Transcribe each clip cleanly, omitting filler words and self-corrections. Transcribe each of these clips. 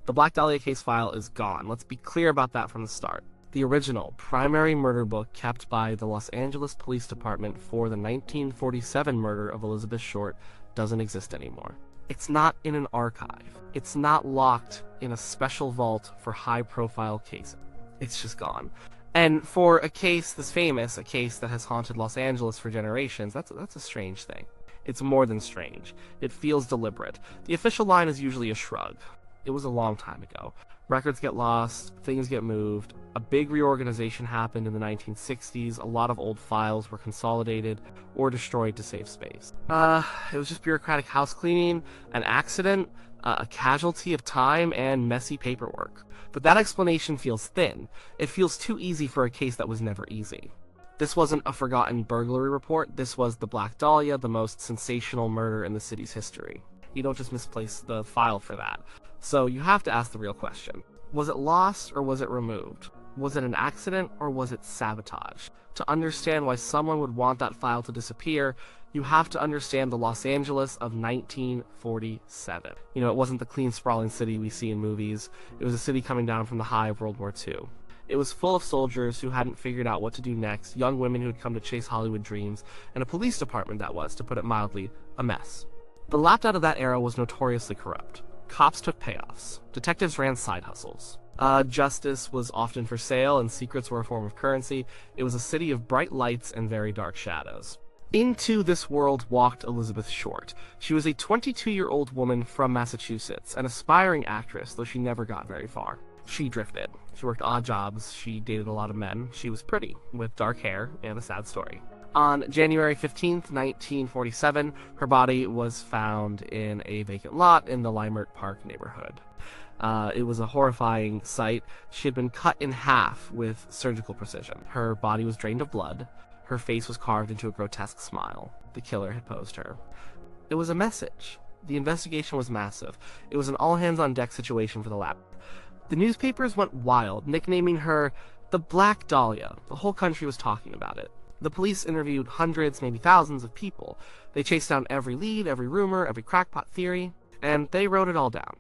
The Black Dahlia case file is gone. Let's be clear about that from the start. The original primary murder book kept by the Los Angeles Police Department for the 1947 murder of Elizabeth Short doesn't exist anymore. It's not in an archive. It's not locked in a special vault for high-profile cases. It's just gone. And for a case this famous, a case that has haunted Los Angeles for generations, that's a strange thing. It's more than strange. It feels deliberate. The official line is usually a shrug. It was a long time ago. Records get lost, things get moved. A big reorganization happened in the 1960s. A lot of old files were consolidated or destroyed to save space. It was just bureaucratic house cleaning, an accident, a casualty of time, and messy paperwork. But that explanation feels thin. It feels too easy for a case that was never easy. This wasn't a forgotten burglary report. This was the Black Dahlia, the most sensational murder in the city's history. You don't just misplace the file for that. So you have to ask the real question. Was it lost or was it removed? Was it an accident or was it sabotage? To understand why someone would want that file to disappear, you have to understand the Los Angeles of 1947. It wasn't the clean, sprawling city we see in movies. It was a city coming down from the high of World War II. It was full of soldiers who hadn't figured out what to do next, young women who had come to chase Hollywood dreams, and a police department that was, to put it mildly, a mess. The lapdog out of that era was notoriously corrupt. Cops took payoffs. Detectives ran side hustles. Justice was often for sale, and secrets were a form of currency. It was a city of bright lights and very dark shadows. Into this world walked Elizabeth Short. She was a 22-year-old woman from Massachusetts, an aspiring actress, though she never got very far. She drifted. She worked odd jobs. She dated a lot of men. She was pretty, with dark hair and a sad story. On January 15th, 1947, her body was found in a vacant lot in the Leimert Park neighborhood. It was a horrifying sight. She had been cut in half with surgical precision. Her body was drained of blood. Her face was carved into a grotesque smile. The killer had posed her. It was a message. The investigation was massive. It was an all-hands-on-deck situation for the lab. The newspapers went wild, nicknaming her the Black Dahlia. The whole country was talking about it. The police interviewed hundreds, maybe thousands of people. They chased down every lead, every rumor, every crackpot theory, and they wrote it all down.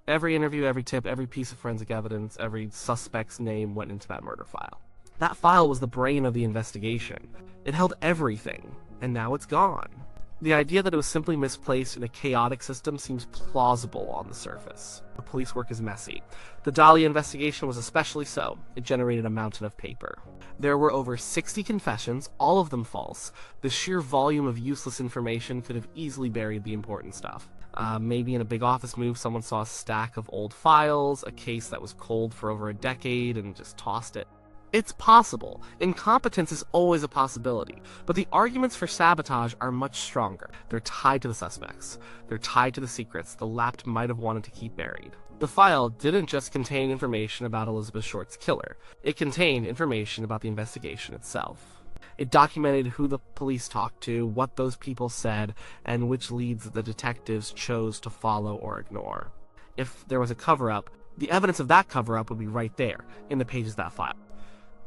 Every interview, every tip, every piece of forensic evidence, every suspect's name went into that murder file. That file was the brain of the investigation. It held everything, and now it's gone. The idea that it was simply misplaced in a chaotic system seems plausible on the surface. The police work is messy. The Dahlia investigation was especially so. It generated a mountain of paper. There were over 60 confessions, all of them false. The sheer volume of useless information could have easily buried the important stuff. Maybe in a big office move, someone saw a stack of old files, a case that was cold for over a decade, and just tossed it. It's possible. Incompetence is always a possibility. But the arguments for sabotage are much stronger. They're tied to the suspects. They're tied to the secrets the Lapt might have wanted to keep buried. The file didn't just contain information about Elizabeth Short's killer. It contained information about the investigation itself. It documented who the police talked to, what those people said, and which leads the detectives chose to follow or ignore. If there was a cover-up, the evidence of that cover-up would be right there, in the pages of that file.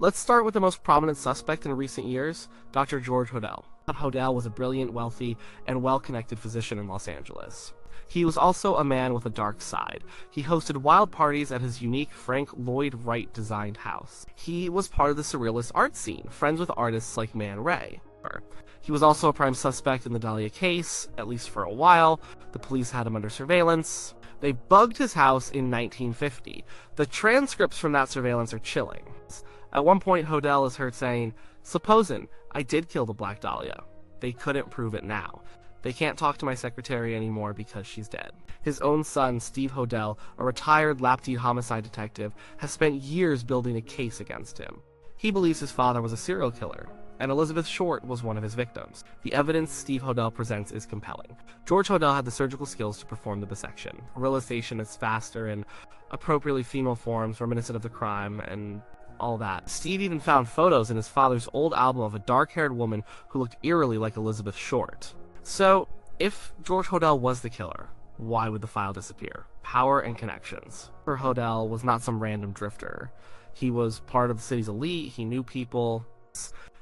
Let's start with the most prominent suspect in recent years, Dr. George Hodel. Hodel was a brilliant, wealthy, and well-connected physician in Los Angeles. He was also a man with a dark side. He hosted wild parties at his unique Frank Lloyd Wright-designed house. He was part of the surrealist art scene, friends with artists like Man Ray. He was also a prime suspect in the Dahlia case, at least for a while. The police had him under surveillance. They bugged his house in 1950. The transcripts from that surveillance are chilling. At one point, Hodel is heard saying, "Supposin' I did kill the Black Dahlia. They couldn't prove it now. They can't talk to my secretary anymore because she's dead." His own son, Steve Hodel, a retired Lapteed homicide detective, has spent years building a case against him. He believes his father was a serial killer, and Elizabeth Short was one of his victims. The evidence Steve Hodel presents is compelling. George Hodel had the surgical skills to perform the bisection. Realization is faster and appropriately female forms reminiscent of the crime, and all that. Steve even found photos in his father's old album of a dark-haired woman who looked eerily like Elizabeth Short. So, if George Hodel was the killer, why would the file disappear? Power and connections. Hodel was not some random drifter. He was part of the city's elite, he knew people.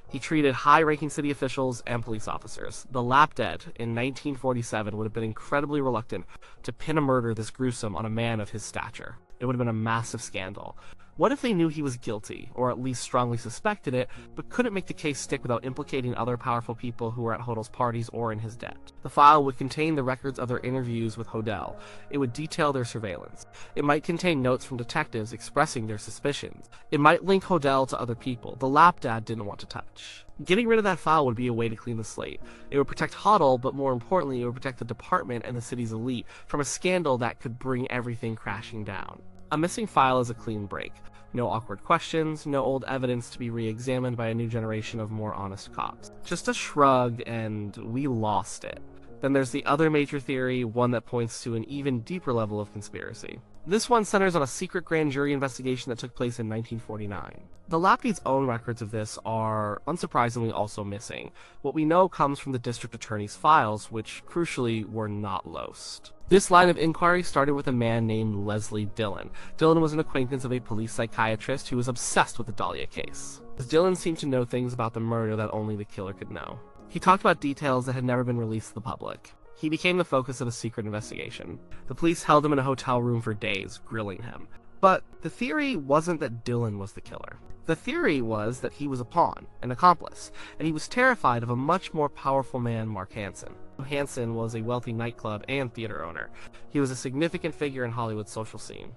He treated high-ranking city officials and police officers. The Lapdead in 1947 would have been incredibly reluctant to pin a murder this gruesome on a man of his stature. It would have been a massive scandal. What if they knew he was guilty, or at least strongly suspected it, but couldn't make the case stick without implicating other powerful people who were at Hodel's parties or in his debt? The file would contain the records of their interviews with Hodel. It would detail their surveillance. It might contain notes from detectives expressing their suspicions. It might link Hodel to other people the lapdad didn't want to touch. Getting rid of that file would be a way to clean the slate. It would protect Hodel, but more importantly, it would protect the department and the city's elite from a scandal that could bring everything crashing down. A missing file is a clean break. No awkward questions, no old evidence to be re-examined by a new generation of more honest cops. Just a shrug and we lost it. Then there's the other major theory, one that points to an even deeper level of conspiracy. This one centers on a secret grand jury investigation that took place in 1949. The Lapid's own records of this are, unsurprisingly, also missing. What we know comes from the district attorney's files, which, crucially, were not lost. This line of inquiry started with a man named Leslie Dillon. Dillon was an acquaintance of a police psychiatrist who was obsessed with the Dahlia case. Dillon seemed to know things about the murder that only the killer could know. He talked about details that had never been released to the public. He became the focus of a secret investigation. The police held him in a hotel room for days, grilling him. But the theory wasn't that Dillon was the killer. The theory was that he was a pawn, an accomplice, and he was terrified of a much more powerful man, Mark Hansen. Hansen was a wealthy nightclub and theater owner. He was a significant figure in Hollywood's social scene.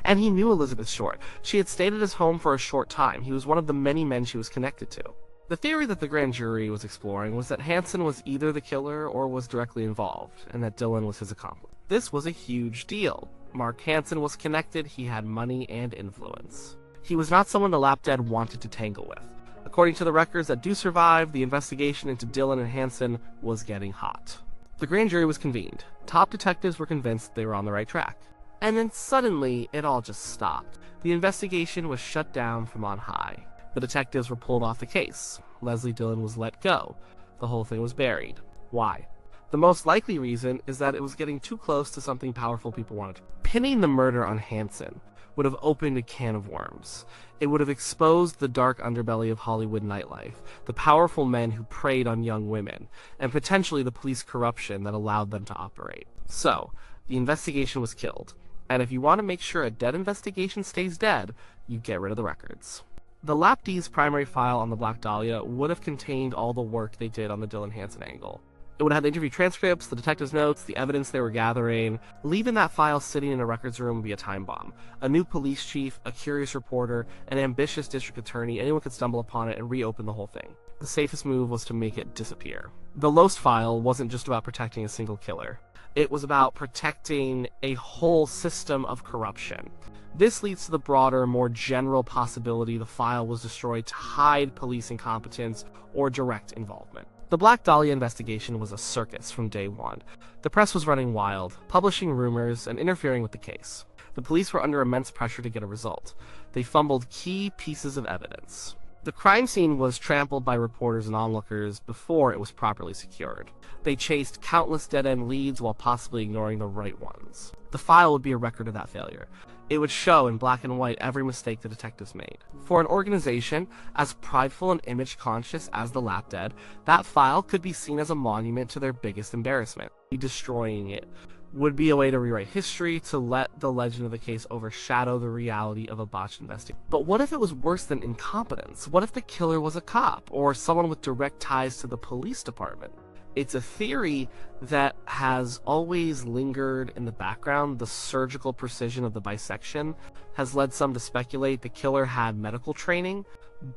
And he knew Elizabeth Short. She had stayed at his home for a short time. He was one of the many men she was connected to. The theory that the grand jury was exploring was that Hansen was either the killer or was directly involved, and that Dillon was his accomplice. This was a huge deal. Mark Hansen was connected, he had money and influence. He was not someone the lapdad wanted to tangle with. According to the records that do survive, the investigation into Dillon and Hansen was getting hot. The grand jury was convened. Top detectives were convinced they were on the right track. And then suddenly, it all just stopped. The investigation was shut down from on high. The detectives were pulled off the case. Leslie Dillon was let go. The whole thing was buried. Why? The most likely reason is that it was getting too close to something powerful people wanted. Pinning the murder on Hansen would have opened a can of worms. It would have exposed the dark underbelly of Hollywood nightlife, the powerful men who preyed on young women, and potentially the police corruption that allowed them to operate. So, the investigation was killed. And if you want to make sure a dead investigation stays dead, you get rid of the records. The Lapid's primary file on the Black Dahlia would have contained all the work they did on the Dillon Hansen angle. It would have had the interview transcripts, the detectives' notes, the evidence they were gathering. Leaving that file sitting in a records room would be a time bomb. A new police chief, a curious reporter, an ambitious district attorney, anyone could stumble upon it and reopen the whole thing. The safest move was to make it disappear. The Lost file wasn't just about protecting a single killer. It was about protecting a whole system of corruption. This leads to the broader, more general possibility the file was destroyed to hide police incompetence or direct involvement. The Black Dahlia investigation was a circus from day one. The press was running wild, publishing rumors and interfering with the case. The police were under immense pressure to get a result. They fumbled key pieces of evidence. The crime scene was trampled by reporters and onlookers before it was properly secured. They chased countless dead-end leads while possibly ignoring the right ones. The file would be a record of that failure. It would show in black and white every mistake the detectives made. For an organization as prideful and image-conscious as the Lapdad, that file could be seen as a monument to their biggest embarrassment. Destroying it would be a way to rewrite history, to let the legend of the case overshadow the reality of a botched investigation. But what if it was worse than incompetence? What if the killer was a cop, or someone with direct ties to the police department? It's a theory that has always lingered in the background. The surgical precision of the bisection has led some to speculate the killer had medical training,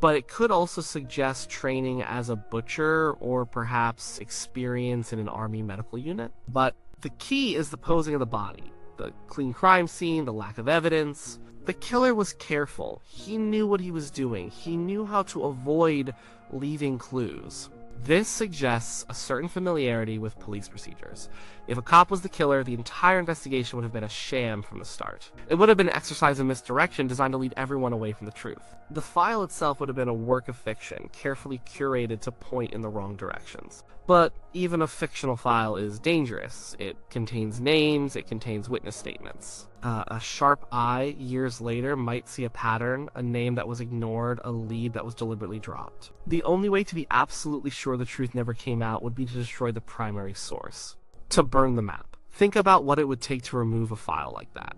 but it could also suggest training as a butcher or perhaps experience in an army medical unit. But the key is the posing of the body, the clean crime scene, the lack of evidence. The killer was careful. He knew what he was doing. He knew how to avoid leaving clues. This suggests a certain familiarity with police procedures. If a cop was the killer, the entire investigation would have been a sham from the start. It would have been an exercise in misdirection designed to lead everyone away from the truth. The file itself would have been a work of fiction, carefully curated to point in the wrong directions. But even a fictional file is dangerous. It contains names, it contains witness statements. A sharp eye, years later, might see a pattern, a name that was ignored, a lead that was deliberately dropped. The only way to be absolutely sure the truth never came out would be to destroy the primary source. To burn the map. Think about what it would take to remove a file like that.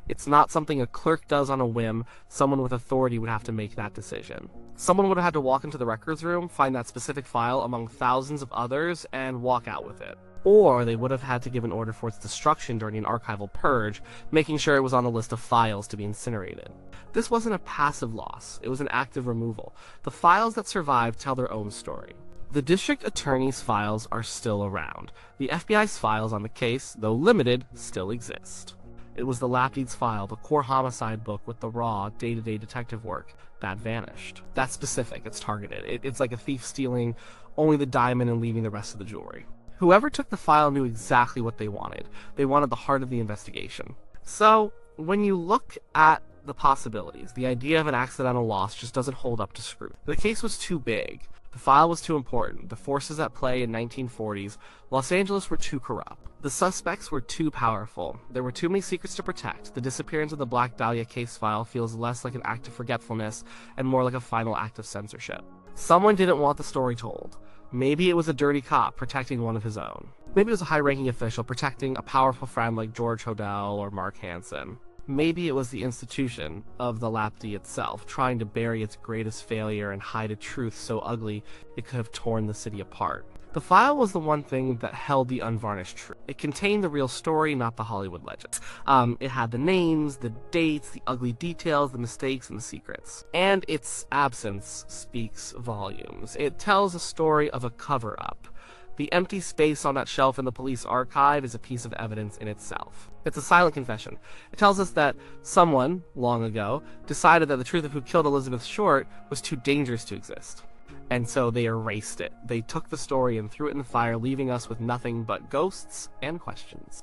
It's not something a clerk does on a whim. Someone with authority would have to make that decision. Someone would have had to walk into the records room, find that specific file among thousands of others, and walk out with it. Or they would have had to give an order for its destruction during an archival purge, making sure it was on the list of files to be incinerated. This wasn't a passive loss, it was an active removal. The files that survived tell their own story. The district attorney's files are still around. The FBI's files on the case, though limited, still exist. It was the Lapid's file, the core homicide book with the raw, day-to-day detective work, that vanished. That's specific, it's targeted. It's like a thief stealing only the diamond and leaving the rest of the jewelry. Whoever took the file knew exactly what they wanted. They wanted the heart of the investigation. So, when you look at the possibilities, the idea of an accidental loss just doesn't hold up to scrutiny. The case was too big. The file was too important. The forces at play in 1940s, Los Angeles were too corrupt. The suspects were too powerful. There were too many secrets to protect. The disappearance of the Black Dahlia case file feels less like an act of forgetfulness and more like a final act of censorship. Someone didn't want the story told. Maybe it was a dirty cop protecting one of his own. Maybe it was a high-ranking official protecting a powerful friend like George Hodel or Mark Hansen. Maybe it was the institution of the Lapd itself, trying to bury its greatest failure and hide a truth so ugly it could have torn the city apart. The file was the one thing that held the unvarnished truth. It contained the real story, not the Hollywood legends. It had the names, the dates, the ugly details, the mistakes, and the secrets. And its absence speaks volumes. It tells a story of a cover-up. The empty space on that shelf in the police archive is a piece of evidence in itself. It's a silent confession. It tells us that someone, long ago, decided that the truth of who killed Elizabeth Short was too dangerous to exist. And so they erased it. They took the story and threw it in the fire, leaving us with nothing but ghosts and questions.